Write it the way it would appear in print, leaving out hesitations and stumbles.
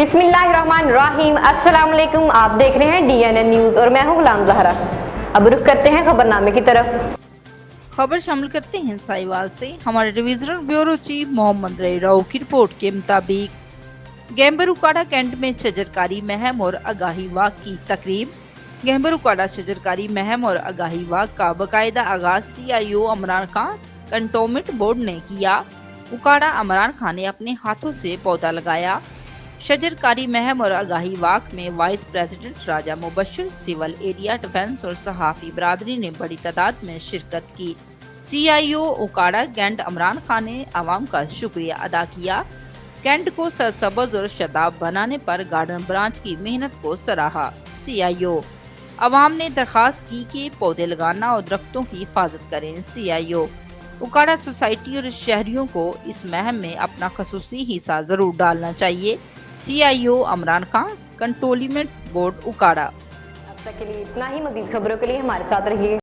बिस्मिल्लाहिर्रहमानिर्रहीम। अस्सलाम वालेकुम। आप देख रहे हैं DNN न्यूज़ और मैं हूं गुलाम ज़हरा। अब रुख करते हैं खबरनामे की तरफ। खबर शामिल करते हैं साहिवाल से। हमारे डिविजनल ब्यूरो चीफ मोहम्मद रई राव की रिपोर्ट के मुताबिक गैम्बरुकाड़ा कैंट में शजरकारी महम और आगाही वाक की तकरीब। गैम्बरुकाड़ा शजरकारी महम और आगाही वाक का बाकायदा आगाज CIO Amran Khan cantonment board ने किया। उकाड़ा अमरान खान ने अपने हाथों से पौधा लगाया। शजरकारी महम और आगाही वाक में वाइस प्रेसिडेंट राजा मुबशर, सिविल एरिया डिफेंस और सहाफी बरादरी ने बड़ी तादाद में शिरकत की। CIO उकाड़ा कैंट अमरान खान ने आवाम का शुक्रिया अदा किया। कैंट को सरसब्ज और शदाब बनाने पर गार्डन ब्रांच की मेहनत को सराहा। CIO आवाम ने दरखास्त की कि पौधे लगाना और दरख्तों की हिफाजत करें। CIO उकाड़ा सोसाइटी और शहरियों को इस महम में अपना खसूसी हिस्सा जरूर डालना चाहिए। CIO Amran Khan cantonment board उकाड़ा। अब तक के लिए इतना ही। मजीद खबरों के लिए हमारे साथ रहिए।